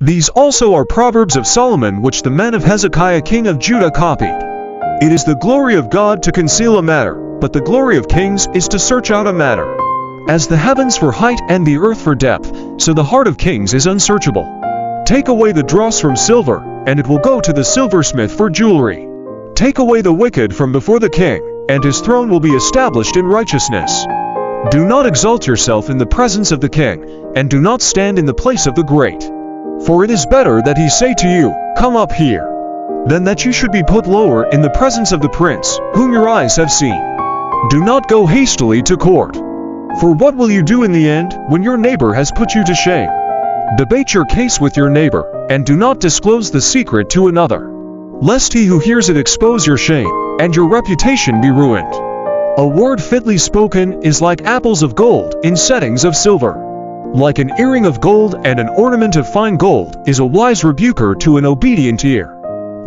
These also are proverbs of Solomon which the men of Hezekiah king of Judah copied. It is the glory of God to conceal a matter, but the glory of kings is to search out a matter. As the heavens for height and the earth for depth, so the heart of kings is unsearchable. Take away the dross from silver, and it will go to the silversmith for jewelry. Take away the wicked from before the king, and his throne will be established in righteousness. Do not exalt yourself in the presence of the king, and do not stand in the place of the great. For it is better that he say to you, "Come up here," than that you should be put lower in the presence of the prince, whom your eyes have seen. Do not go hastily to court. For what will you do in the end, when your neighbor has put you to shame? Debate your case with your neighbor, and do not disclose the secret to another, lest he who hears it expose your shame, and your reputation be ruined. A word fitly spoken is like apples of gold in settings of silver. Like an earring of gold and an ornament of fine gold is a wise rebuker to an obedient ear.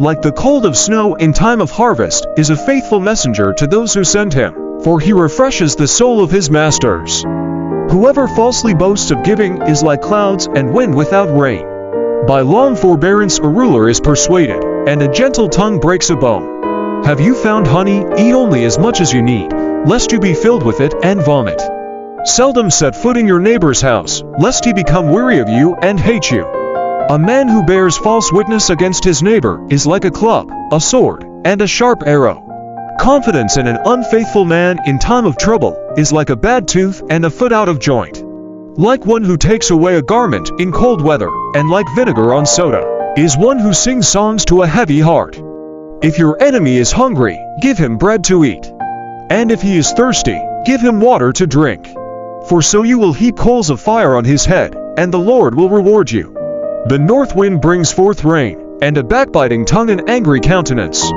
Like the cold of snow in time of harvest is a faithful messenger to those who send him, for he refreshes the soul of his masters. Whoever falsely boasts of giving is like clouds and wind without rain. By long forbearance a ruler is persuaded, and a gentle tongue breaks a bone. Have you found honey? Eat only as much as you need, lest you be filled with it and vomit. Seldom set foot in your neighbor's house, lest he become weary of you and hate you. A man who bears false witness against his neighbor is like a club, a sword, and a sharp arrow. Confidence in an unfaithful man in time of trouble is like a bad tooth and a foot out of joint. Like one who takes away a garment in cold weather, and like vinegar on soda, is one who sings songs to a heavy heart. If your enemy is hungry, give him bread to eat. And if he is thirsty, give him water to drink. For so you will heap coals of fire on his head, and the Lord will reward you. The north wind brings forth rain, and a backbiting tongue an angry countenance.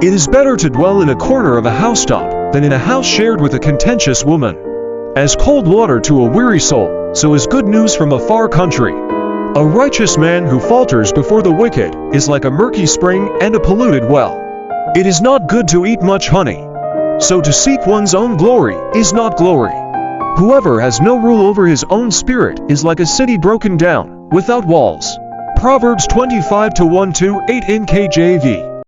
It is better to dwell in a corner of a housetop than in a house shared with a contentious woman. As cold water to a weary soul, so is good news from a far country. A righteous man who falters before the wicked is like a murky spring and a polluted well. It is not good to eat much honey. So to seek one's own glory is not glory. Whoever has no rule over his own spirit is like a city broken down, without walls. Proverbs 25:1-8 NKJV.